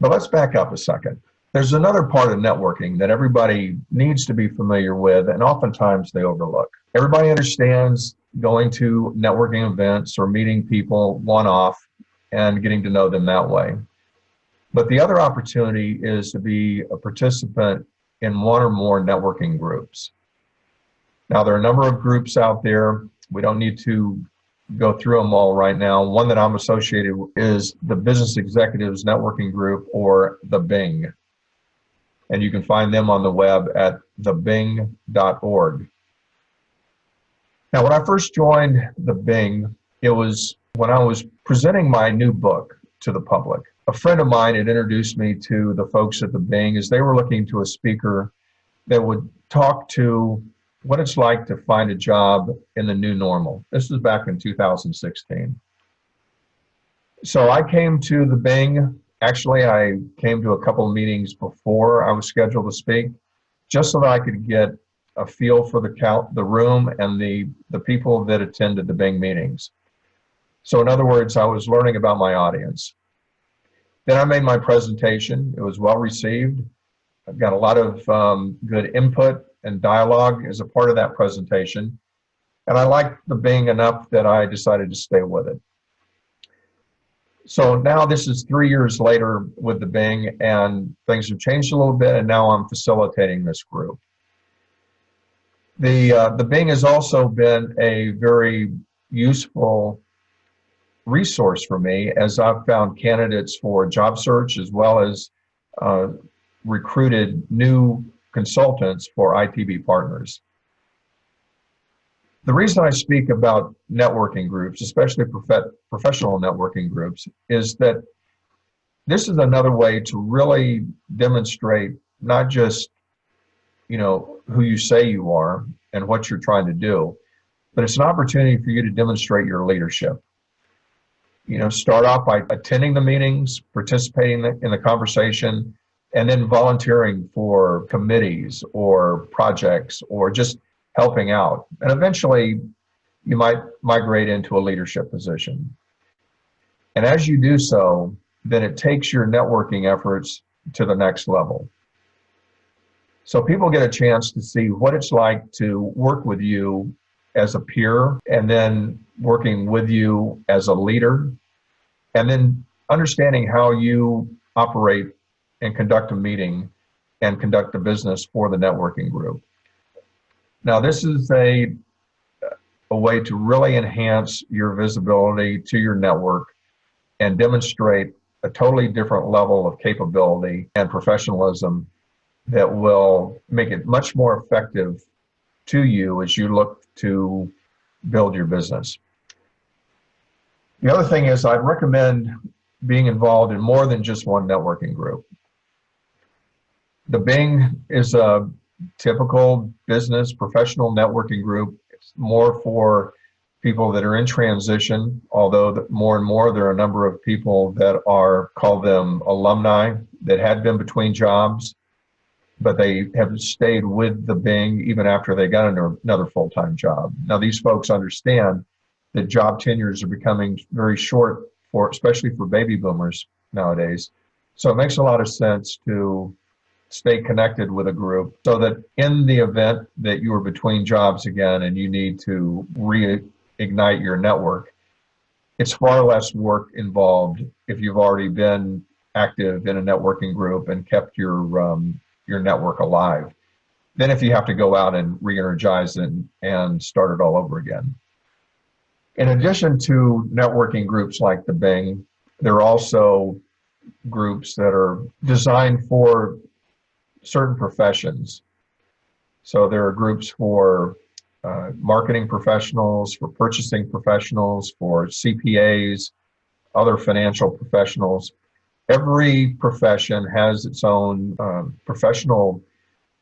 But let's back up a second. There's another part of networking that everybody needs to be familiar with, and oftentimes they overlook. Everybody understands going to networking events or meeting people one-off and getting to know them that way. But the other opportunity is to be a participant in one or more networking groups. Now, there are a number of groups out there. We don't need to go through them all right now. One that I'm associated with is the Business Executives Networking Group, or the Bing. And you can find them on the web at thebing.org. Now, when I first joined the Bing, it was when I was presenting my new book to the public. A friend of mine had introduced me to the folks at the Bing as they were looking to a speaker that would talk to what it's like to find a job in the new normal. This was back in 2016. So I came to the Bing. Actually, I came to a couple of meetings before I was scheduled to speak, just so that I could get a feel for the room and the people that attended the Bing meetings. So in other words, I was learning about my audience. Then I made my presentation. It was well received. I've got a lot of good input and dialogue as a part of that presentation. And I liked the Bing enough that I decided to stay with it. So now this is 3 years later with the Bing, and things have changed a little bit, and now I'm facilitating this group. The Bing has also been a very useful resource for me as I've found candidates for job search, as well as recruited new consultants for ITB Partners. The reason I speak about networking groups, especially professional networking groups, is that this is another way to really demonstrate not just, who you say you are and what you're trying to do, but it's an opportunity for you to demonstrate your leadership. Start off by attending the meetings, participating in the conversation, and then volunteering for committees or projects or just helping out. And eventually, you might migrate into a leadership position. And as you do so, then it takes your networking efforts to the next level. So people get a chance to see what it's like to work with you as a peer, and then working with you as a leader, and then understanding how you operate and conduct a meeting and conduct a business for the networking group. Now, this is a way to really enhance your visibility to your network and demonstrate a totally different level of capability and professionalism that will make it much more effective to you as you look to build your business. The other thing is, I'd recommend being involved in more than just one networking group. The Bing is a typical business professional networking group. It's more for people that are in transition, although more and more there are a number of people that call them alumni that had been between jobs, but they have stayed with the Bing even after they got another full-time job. Now, these folks understand that job tenures are becoming very short, especially for baby boomers nowadays. So it makes a lot of sense to stay connected with a group so that in the event that you are between jobs again and you need to reignite your network, it's far less work involved if you've already been active in a networking group and kept your network alive than if you have to go out and re-energize it and start it all over again. In addition to networking groups like the Bing, there are also groups that are designed for certain professions. So there are groups for marketing professionals, for purchasing professionals, for CPAs, other financial professionals. Every profession has its own professional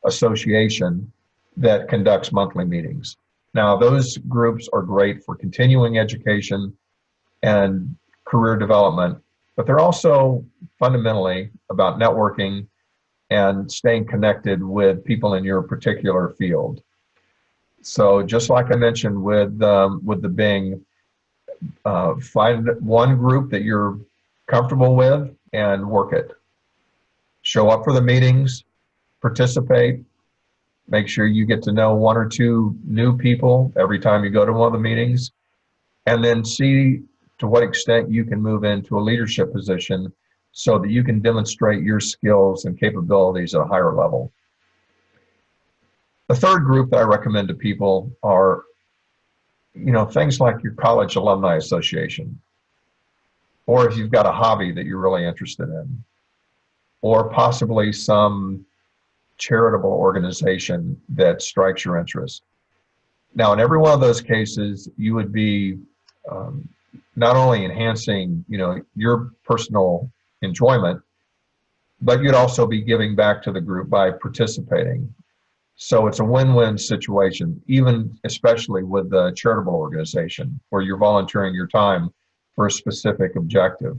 association that conducts monthly meetings. Now, those groups are great for continuing education and career development, but they're also fundamentally about networking and staying connected with people in your particular field. So just like I mentioned with the Bing, find one group that you're comfortable with and work it. show up for the meetings, participate, make sure you get to know one or two new people every time you go to one of the meetings, and then see to what extent you can move into a leadership position so that you can demonstrate your skills and capabilities at a higher level. The third group that I recommend to people are, things like your college alumni association, or if you've got a hobby that you're really interested in, or possibly some charitable organization that strikes your interest. Now, in every one of those cases, you would be not only enhancing, your personal enjoyment, but you'd also be giving back to the group by participating. So it's a win-win situation, even especially with the charitable organization where you're volunteering your time for a specific objective.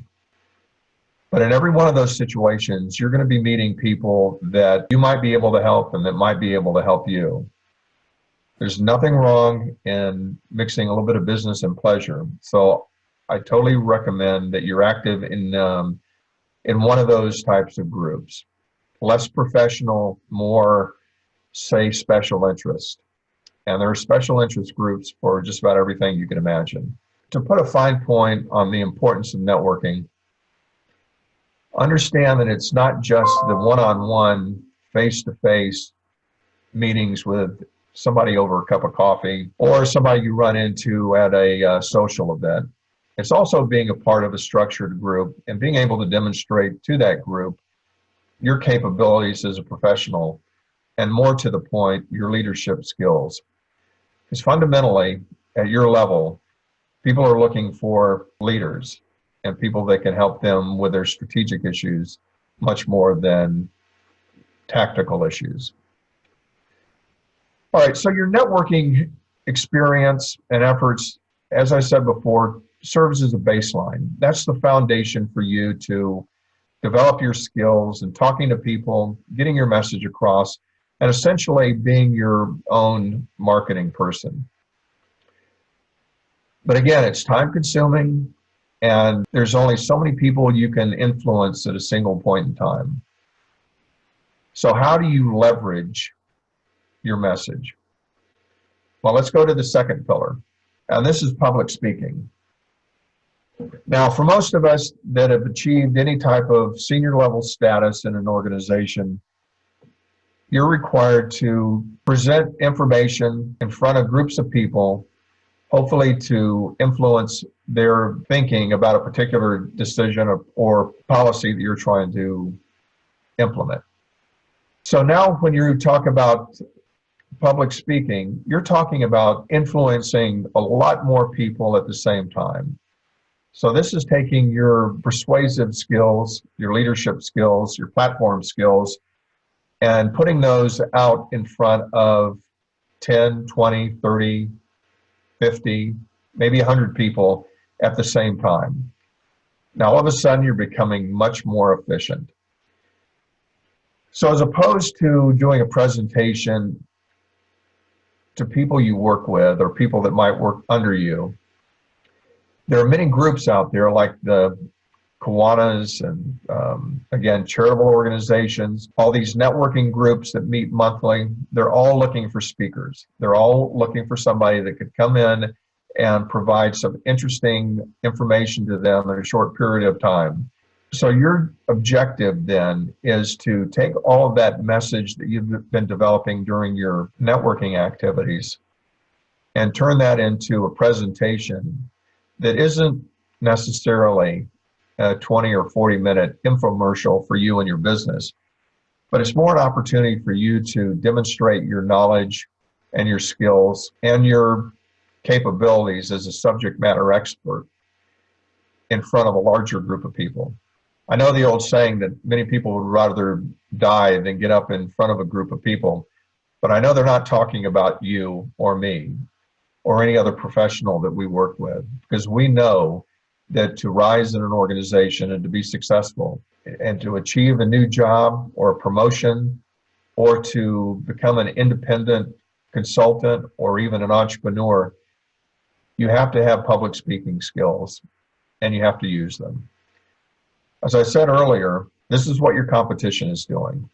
But in every one of those situations, you're going to be meeting people that you might be able to help and that might be able to help you. There's nothing wrong in mixing a little bit of business and pleasure. So I totally recommend that you're active in one of those types of groups. Less professional, more, say, special interest. And there are special interest groups for just about everything you can imagine. To put a fine point on the importance of networking, understand that it's not just the one-on-one, face-to-face meetings with somebody over a cup of coffee or somebody you run into at a social event. It's also being a part of a structured group and being able to demonstrate to that group your capabilities as a professional, and more to the point, your leadership skills. Because fundamentally, at your level, people are looking for leaders and people that can help them with their strategic issues much more than tactical issues. All right, so your networking experience and efforts, as I said before, serves as a baseline. That's the foundation for you to develop your skills and talking to people, getting your message across, and essentially being your own marketing person. But again, it's time consuming, and there's only so many people you can influence at a single point in time. So how do you leverage your message? Well, let's go to the second pillar, and this is public speaking. Now, for most of us that have achieved any type of senior level status in an organization, you're required to present information in front of groups of people, hopefully to influence their thinking about a particular decision or policy that you're trying to implement. So now when you talk about public speaking, you're talking about influencing a lot more people at the same time. So this is taking your persuasive skills, your leadership skills, your platform skills, and putting those out in front of 10, 20, 30, 50, maybe 100 people at the same time. Now, all of a sudden, you're becoming much more efficient. So as opposed to doing a presentation to people you work with or people that might work under you, there are many groups out there like the Kiwanis and, again, charitable organizations, all these networking groups that meet monthly. They're all looking for speakers. They're all looking for somebody that could come in and provide some interesting information to them in a short period of time. So your objective then is to take all of that message that you've been developing during your networking activities and turn that into a presentation that isn't necessarily a 20 or 40-minute infomercial for you and your business, but it's more an opportunity for you to demonstrate your knowledge and your skills and your capabilities as a subject matter expert in front of a larger group of people. I know the old saying that many people would rather die than get up in front of a group of people, but I know they're not talking about you or me or any other professional that we work with, because we know that to rise in an organization and to be successful and to achieve a new job or a promotion or to become an independent consultant or even an entrepreneur, you have to have public speaking skills and you have to use them. As I said earlier, This is what your competition is doing.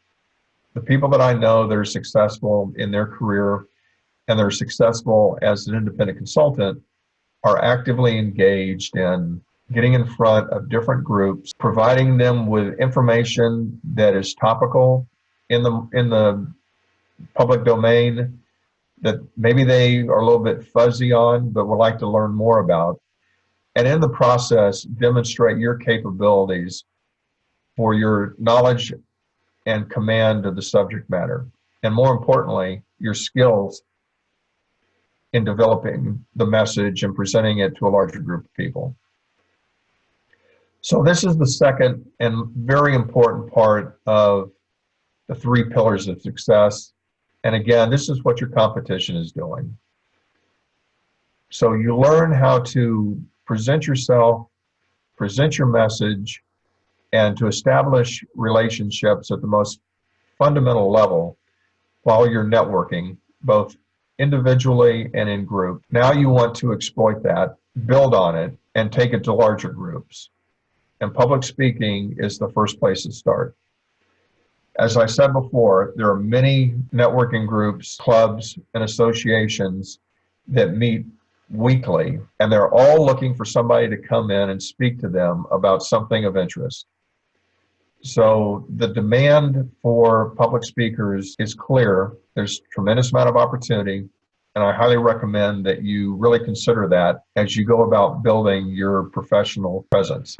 The people that I know that are successful in their career and they're successful as an independent consultant are actively engaged in getting in front of different groups, providing them with information that is topical in the public domain that maybe they are a little bit fuzzy on, but would like to learn more about. And in the process, demonstrate your capabilities for your knowledge and command of the subject matter. And more importantly, your skills in developing the message and presenting it to a larger group of people. So this is the second and very important part of the 3 pillars of success. And again, this is what your competition is doing. So you learn how to present yourself, present your message, and to establish relationships at the most fundamental level while you're networking, both individually and in group. Now you want to exploit that, build on it, and take it to larger groups. And public speaking is the first place to start. As I said before, there are many networking groups, clubs, and associations that meet weekly, and they're all looking for somebody to come in and speak to them about something of interest. So the demand for public speakers is clear. There's a tremendous amount of opportunity, and I highly recommend that you really consider that as you go about building your professional presence.